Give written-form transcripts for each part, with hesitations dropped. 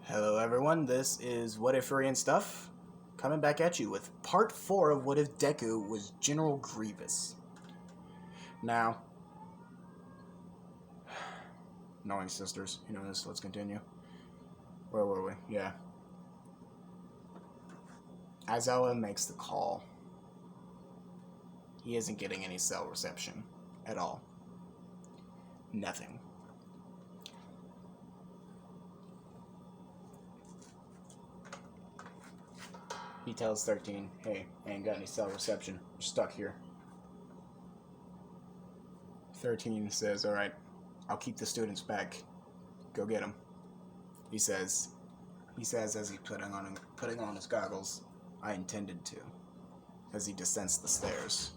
Hello everyone, this is What If and Stuff, coming back at you with part 4 of What If Deku was General Grievous. Now, knowing sisters, you know this, let's continue. Where were we? Yeah. Aizawa makes the call. He isn't getting any cell reception at all. Nothing. He tells 13, hey, I ain't got any cell reception. We're stuck here. 13 says, alright, I'll keep the students back. Go get them. He says as he's putting on his goggles, I intended to, as he descends the stairs.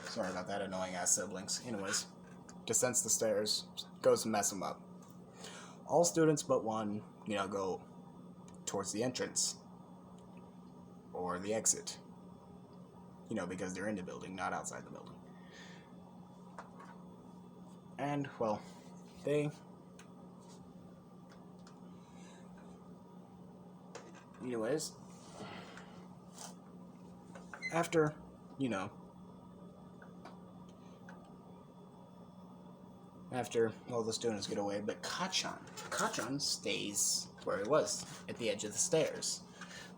Sorry about that, annoying ass siblings. Anyways, descends the stairs, goes to mess him up. All students but one, go towards the entrance. Or the exit. Because they're in the building, not outside the building. And, well, anyways, after, all the students get away, but Kachan stays where he was, at the edge of the stairs,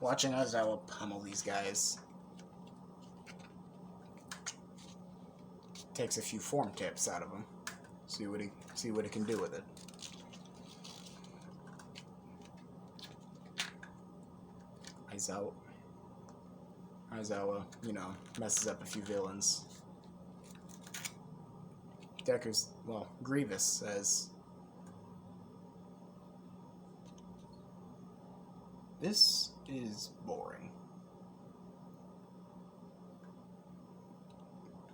watching Aizawa pummel these guys. Takes a few form tips out of him. See what he can do with it. Aizawa, messes up a few villains. Grievous says, this is boring.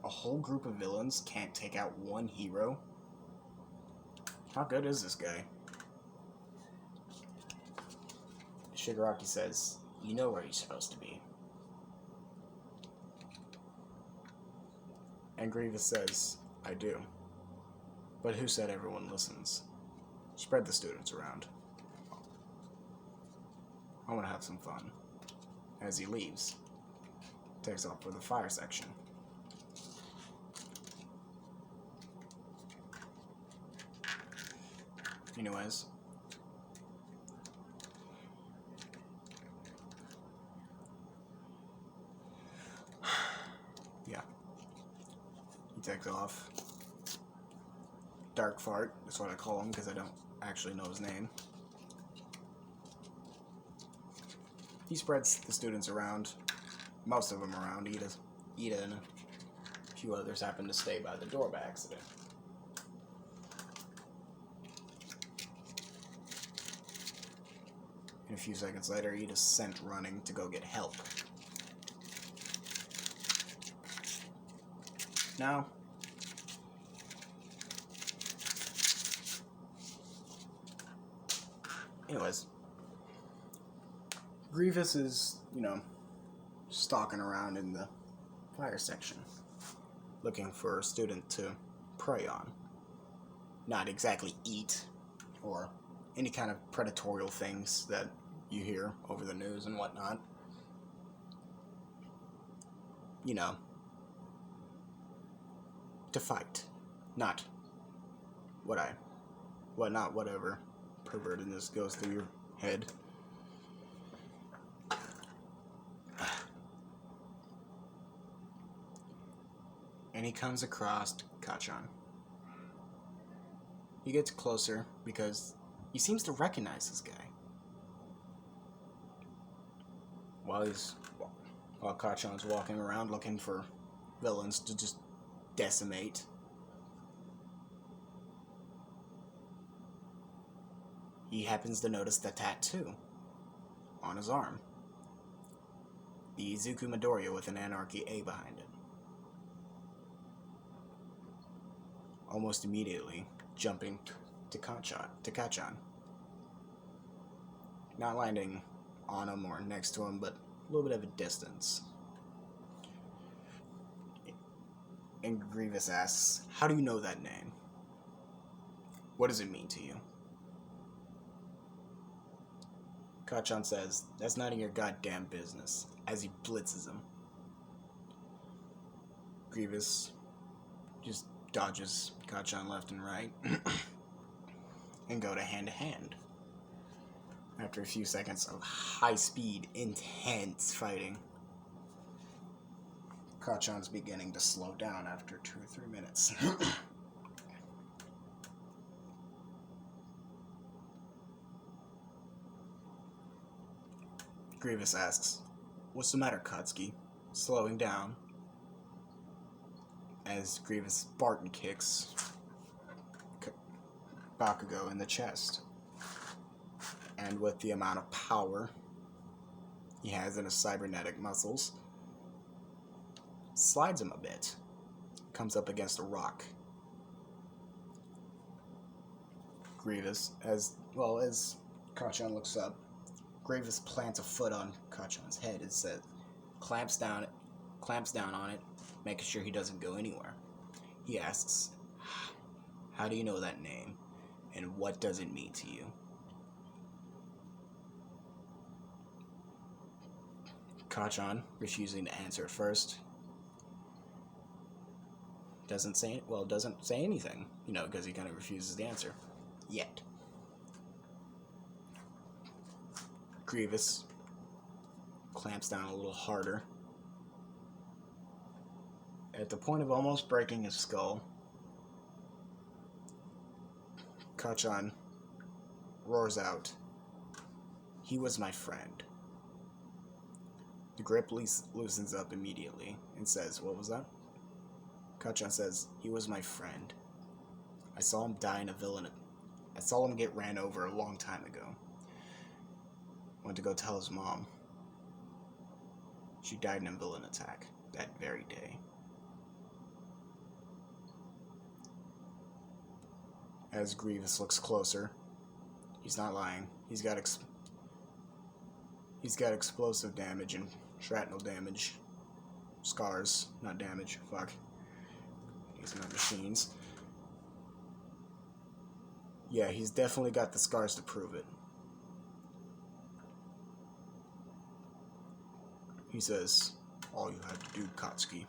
A whole group of villains can't take out one hero? How good is this guy? Shigaraki says, you know where you're supposed to be. And Grievous says, I do. But who said everyone listens? Spread the students around. I want to have some fun. As he leaves, takes off for the fire section. Anyways, yeah, he takes off. Dark Fart, that's what I call him because I don't actually know his name. He spreads the students around, most of them around. Ida and a few others happen to stay by the door by accident. And a few seconds later, Ida's sent running to go get help. Now, anyways, Grievous is, stalking around in the fire section, looking for a student to prey on. Not exactly eat, or any kind of predatory things that you hear over the news and whatnot. To fight. Not whatever pervertedness goes through your head. And he comes across Kachan. He gets closer because he seems to recognize this guy. While Kachan's walking around looking for villains to just decimate. He happens to notice the tattoo on his arm. The Izuku Midoriya with an Anarchy A behind it. Almost immediately jumping to Kachan. Not landing on him or next to him, but a little bit of a distance. And Grievous asks, how do you know that name? What does it mean to you? Kachan says, that's none of your goddamn business, as he blitzes him. Grievous just dodges Kachan left and right and go to hand. After a few seconds of high-speed, intense fighting, Kachan's beginning to slow down after 2 or 3 minutes. Grievous asks, what's the matter, Katsuki? Slowing down as Grievous Spartan kicks Bakugo in the chest. And with the amount of power he has in his cybernetic muscles, slides him a bit. Comes up against a rock. Grievous, as Kachan looks up, Grievous plants a foot on Kachan's head and says, clamps down on it, making sure he doesn't go anywhere. He asks, how do you know that name, and what does it mean to you? Kachan, refusing to answer at first, doesn't say anything, because he kind of refuses the answer. Yet. Grievous clamps down a little harder, at the point of almost breaking his skull. Kachan roars out, he was my friend. The grip loosens up immediately and says, what was that? Kachan says, he was my friend. I saw him die in a villain. I saw him get ran over a long time ago. Went to go tell his mom. She died in a villain attack that very day. As Grievous looks closer, he's not lying. He's got explosive damage and shrapnel damage. Scars, not damage. Fuck. These are not machines. Yeah, he's definitely got the scars to prove it. He says, all you have to do, Katsuki.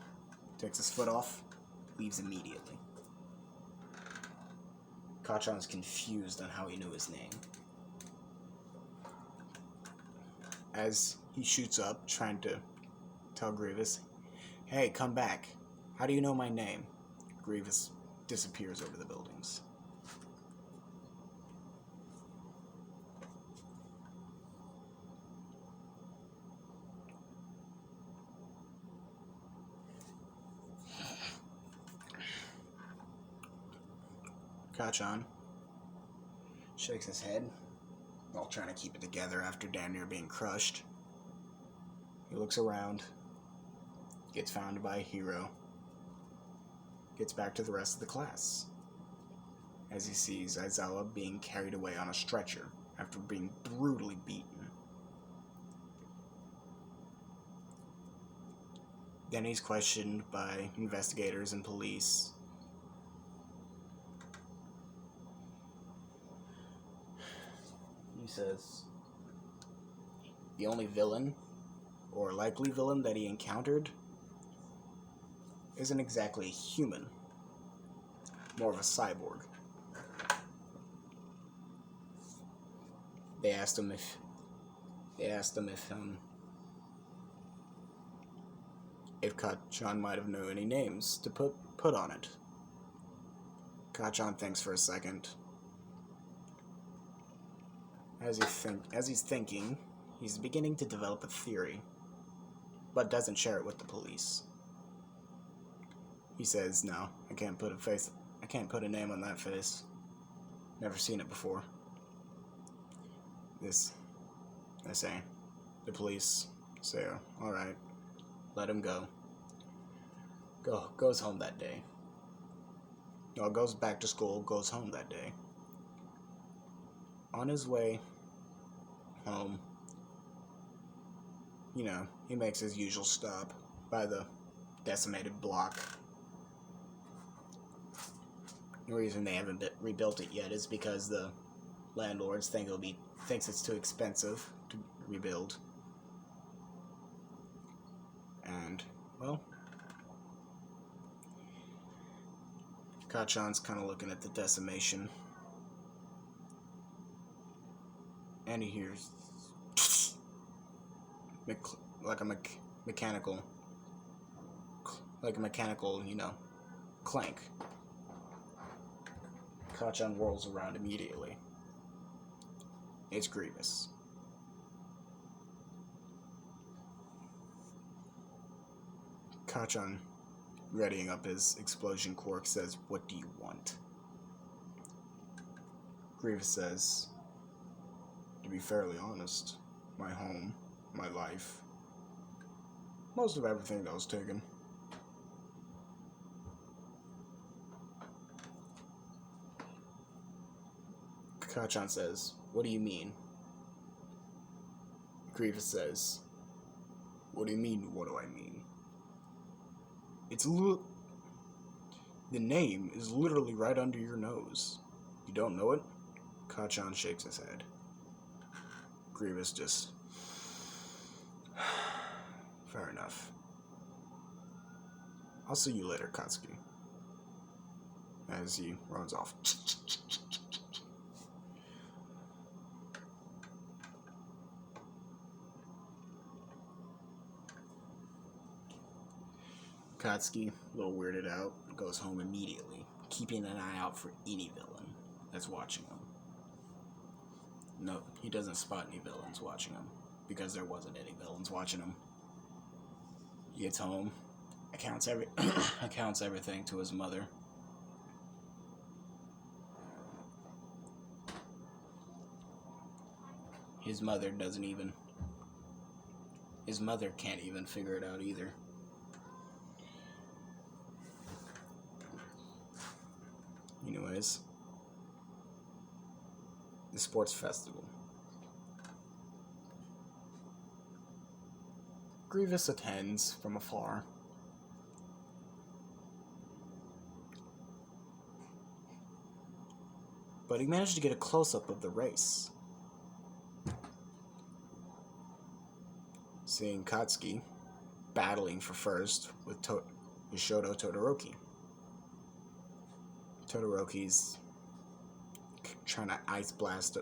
Takes his foot off, leaves immediately. Kachan's confused on how he knew his name. As he shoots up, trying to tell Grievous, hey, come back. How do you know my name? Grievous disappears over the buildings. Kachan shakes his head while trying to keep it together after damn near being crushed. He looks around, gets found by a hero, gets back to the rest of the class as he sees Aizawa being carried away on a stretcher after being brutally beaten. Then he's questioned by investigators and police. He says the only villain, or likely villain, that he encountered isn't exactly a human, more of a cyborg. They asked him if Kachan might have known any names to put on it. Kachan thinks for a second. As he's thinking, he's beginning to develop a theory, but doesn't share it with the police. He says, no, I can't put a name on that face. Never seen it before. The police say, alright, let him go. Goes home that day. Goes back to school, goes home that day. On his way home, he makes his usual stop by the decimated block. The reason they haven't rebuilt it yet is because the landlords thinks it's too expensive to rebuild. And, well, Kachan's kind of looking at the decimation. And he hears like a mechanical, clank. Kachan whirls around immediately. It's Grievous. Kachan, readying up his explosion quirk, says, "What do you want?" Grievous says, "To be fairly honest, my home, my life, most of everything that was taken." Kachan says, "What do you mean?" Grievous says, "What do you mean, what do I mean? The name is literally right under your nose. You don't know it?" Kachan shakes his head. Grievous just... Fair enough. I'll see you later, Katsuki. As he runs off. Katsuki, a little weirded out, goes home immediately, keeping an eye out for any villain that's watching him. No, he doesn't spot any villains watching him, because there wasn't any villains watching him. He gets home, accounts everything to his mother. His mother can't even figure it out either. Anyways, the sports festival. Grievous attends from afar. But he managed to get a close-up of the race. Seeing Katsuki battling for first with Shoto Todoroki. Todoroki's trying to ice blast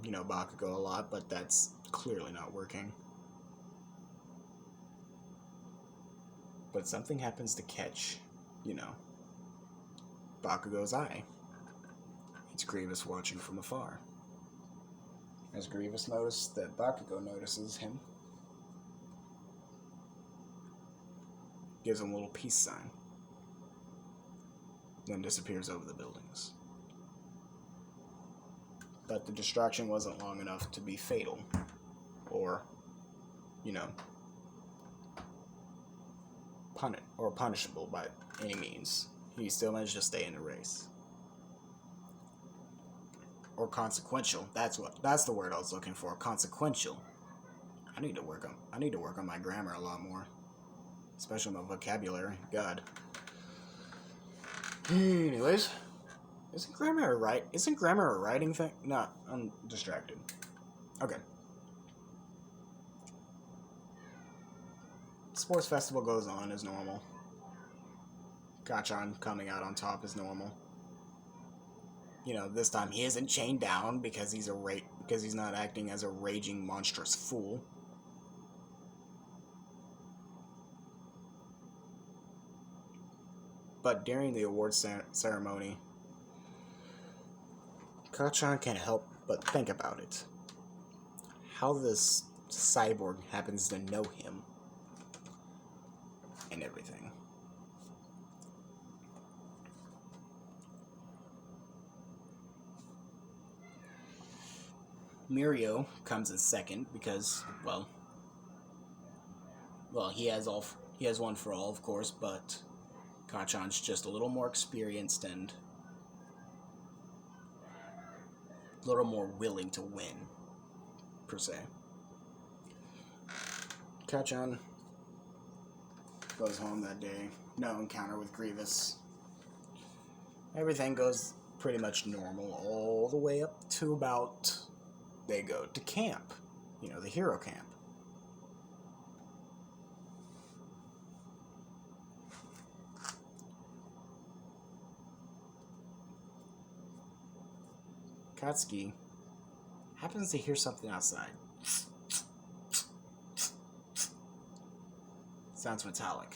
Bakugo a lot, but that's clearly not working. But something happens to catch, Bakugo's eye. It's Grievous watching from afar. As Grievous noticed that Bakugo notices him, gives him a little peace sign, then disappears over the buildings. But the distraction wasn't long enough to be fatal, or, punishable by any means. He still managed to stay in the race. Or consequential. That's the word I was looking for. Consequential. I need to work on my grammar a lot more, especially my vocabulary. God. Anyways, isn't grammar a writing thing? No, I'm distracted. Okay. Sports festival goes on as normal. Kachan coming out on top is normal. This time he isn't chained down because he's not acting as a raging monstrous fool. But during the awards ceremony, Kachan can't help but think about it. How this cyborg happens to know him and everything. Mirio comes in second because, well, he has one for all, of course, but Kachan's just a little more experienced and a little more willing to win, per se. Kachan goes home that day. No encounter with Grievous. Everything goes pretty much normal all the way up to about they go to camp. You know, the hero camp. Katsuki happens to hear something outside. Sounds metallic.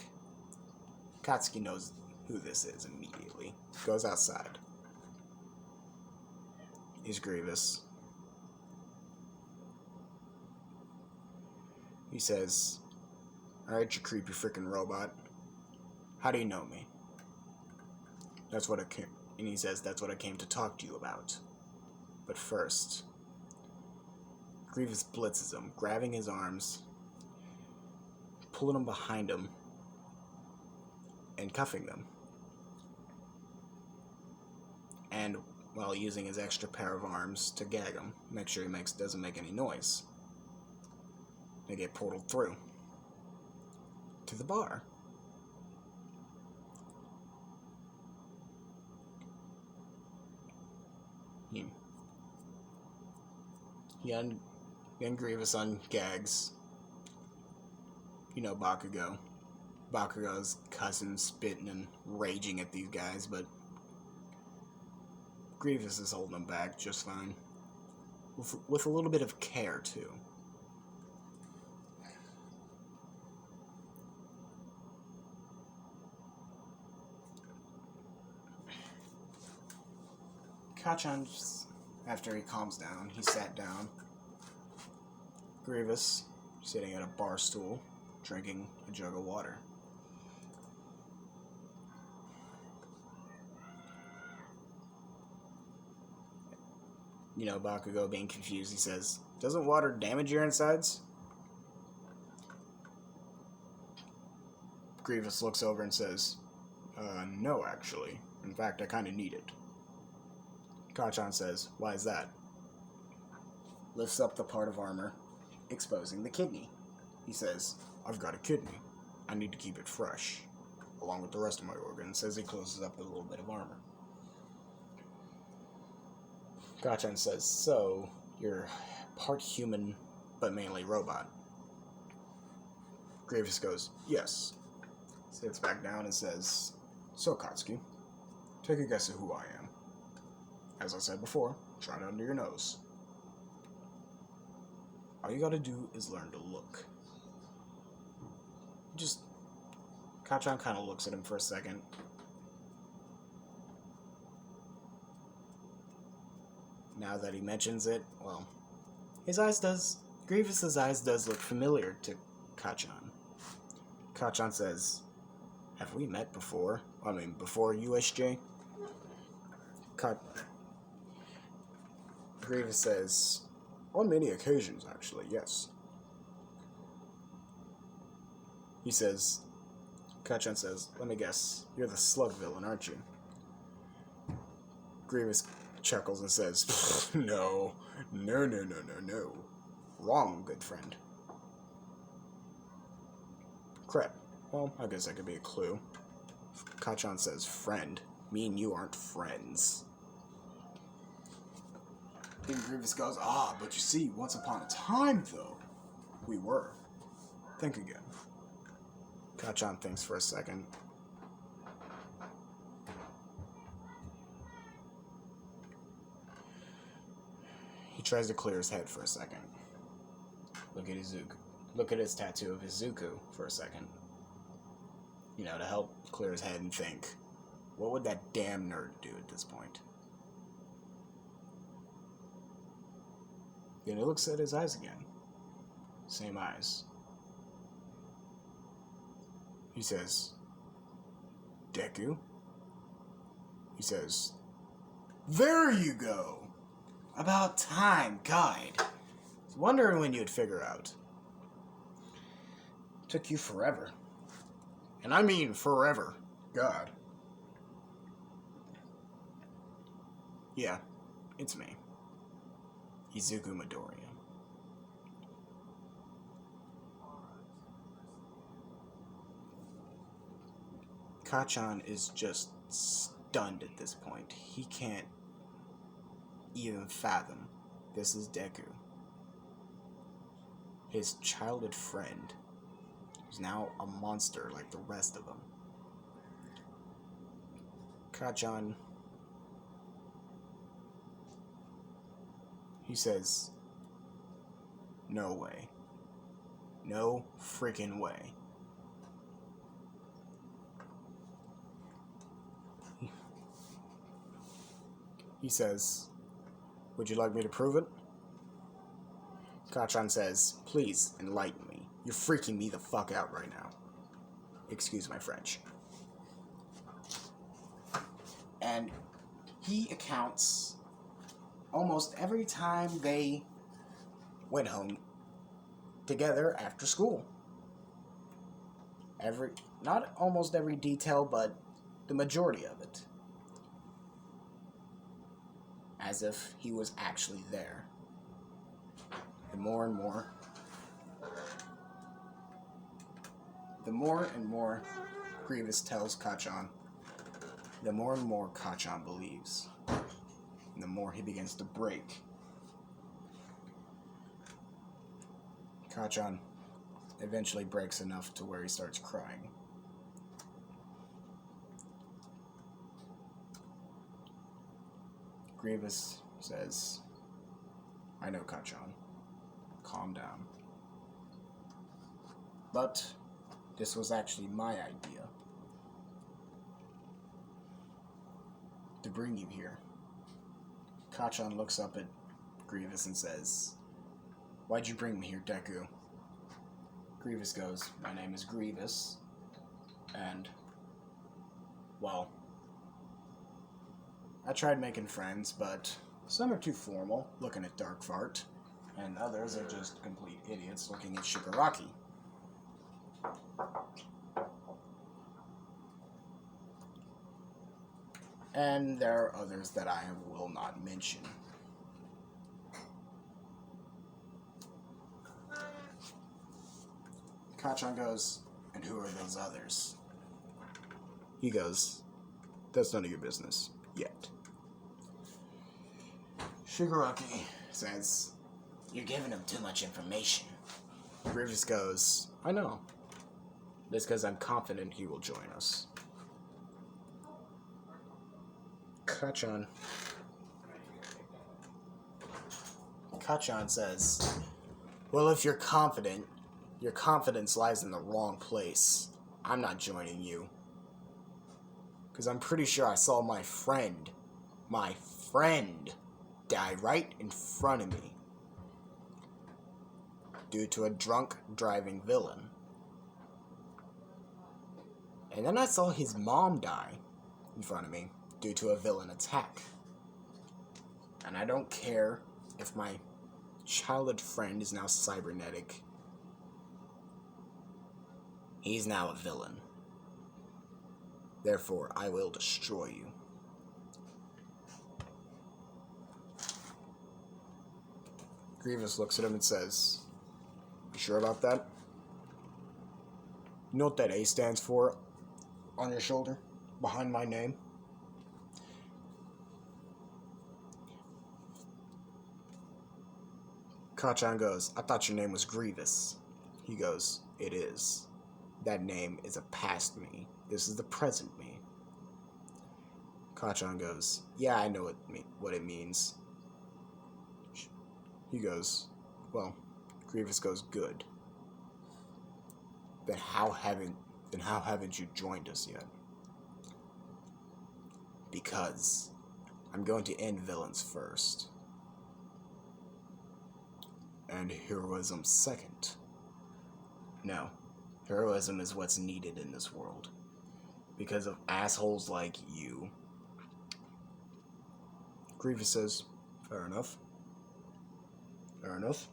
Katsuki knows who this is immediately. Goes outside. He's Grievous. He says, "Alright, you creepy freaking robot. How do you know me?" That's what I came. And he says, "That's what I came to talk to you about. But first," Grievous blitzes him, grabbing his arms, pulling him behind him, and cuffing them. And while using his extra pair of arms to gag him, make sure he doesn't make any noise. They get portaled through to the bar. Young Grievous ungags. You know, Bakugo. Bakugo's cousin spitting and raging at these guys, but Grievous is holding them back just fine. With a little bit of care, too. Kachan, after he calms down, he sat down. Grievous, sitting at a bar stool, drinking a jug of water. You know, Bakugo being confused, he says, "Doesn't water damage your insides?" Grievous looks over and says, "No, actually. In fact, I kind of need it." Kachan says, "Why is that?" Lifts up the part of armor, exposing the kidney. He says, "I've got a kidney. I need to keep it fresh, along with the rest of my organs," as he closes up the little bit of armor. Kachan says, "So, you're part human, but mainly robot." Grievous goes, "Yes." Sits back down and says, "So, Katsuki, take a guess at who I am. As I said before, try it under your nose. All you gotta do is learn to look." Kachan kind of looks at him for a second. Now that he mentions it, well, Grievous's eyes does look familiar to Kachan. Kachan says, "Have we met before? I mean, before USJ?" Grievous says, "On many occasions, actually, yes." Kachan says, "Let me guess, you're the slug villain, aren't you?" Grievous chuckles and says, No. Wrong, good friend." Crap. Well, I guess that could be a clue. Kachan says, "Friend. Me and you aren't friends." Then Grievous goes, "But you see, once upon a time, though, we were. Think again." Kachan thinks for a second. He tries to clear his head for a second. Look at his tattoo of his Zuko for a second. You know, to help clear his head and think, what would that damn nerd do at this point? Then he looks at his eyes again. Same eyes. He says, "Deku?" He says, "There you go! About time, guide. I was wondering when you'd figure out. Took you forever. And I mean forever. God." "Yeah, it's me. Izuku Midoriya." Kachan is just stunned at this point. He can't even fathom this is Deku. His childhood friend is now a monster like the rest of them. Kachan, he says, no way. No freaking way. He says, would you like me to prove it? Kachan says, please enlighten me. You're freaking me the fuck out right now. Excuse my French. And he accounts almost every time they went home together after school. Not almost every detail, but the majority of it. As if he was actually there. The more and more Grievous tells Kachan, the more and more Kachan believes. And the more he begins to break. Kachan eventually breaks enough to where he starts crying. Grievous says, I know, Kachan. Calm down. But this was actually my idea. To bring you here. Kachan looks up at Grievous and says, why'd you bring me here, Deku? Grievous goes, my name is Grievous. And, well, I tried making friends, but some are too formal, looking at Dark Fart, and others are just complete idiots looking at Shigaraki. And there are others that I will not mention. Kachan goes, and who are those others? He goes, that's none of your business, yet. Shigaraki says, you're giving him too much information. Grievous goes, I know. That's because I'm confident he will join us. Kachan says, well, if you're confident, your confidence lies in the wrong place. I'm not joining you. Because I'm pretty sure I saw my friend, die right in front of me. Due to a drunk driving villain. And then I saw his mom die in front of me due to a villain attack. And I don't care if my childhood friend is now cybernetic. He's now a villain. Therefore, I will destroy you. Grievous looks at him and says, you sure about that? You know what that A stands for on your shoulder? Behind my name? Kachan goes, I thought your name was Grievous. He goes, it is. That name is a past me. This is the present me. Kachan goes, yeah, I know what it means. He goes, well, Grievous goes, good. Then how haven't you joined us yet? Because I'm going to end villains first. And heroism second. No, heroism is what's needed in this world. Because of assholes like you. Grievous says, fair enough. Fair enough.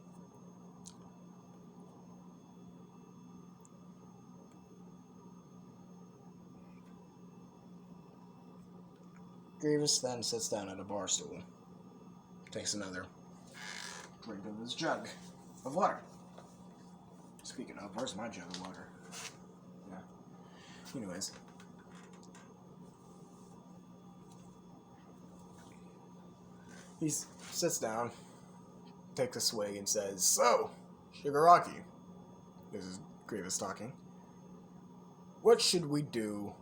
Grievous then sits down at a bar stool. Takes another drink of his jug of water. Speaking of, where's my jug of water? Yeah. Anyways. He sits down, takes a swig, and says, "So, Shigaraki," this is Grievous talking, "what should we do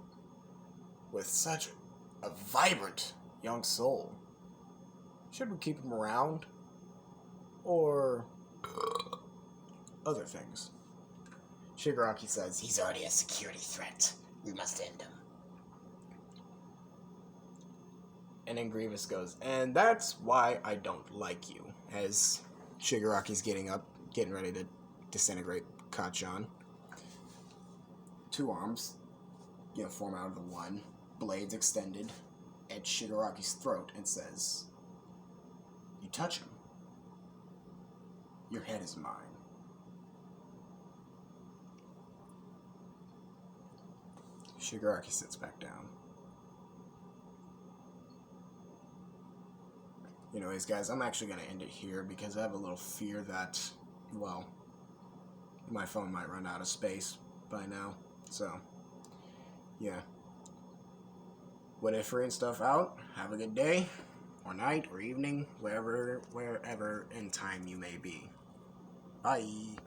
with such a vibrant young soul? Should we keep him around? Or other things?" Shigaraki says, He's already a security threat. We must end him. and then Grievous goes, "And that's why I don't like you," as Shigaraki's getting up, getting ready to disintegrate Kacchan. Two arms, form out of the one, blades extended at Shigaraki's throat, and says, "You touch him, your head is mine." Shigaraki sits back down. Anyways, guys, I'm actually going to end it here because I have a little fear that, well, my phone might run out of space by now. So, yeah. What if and stuff out. Have a good day, or night, or evening, wherever in time you may be. Bye.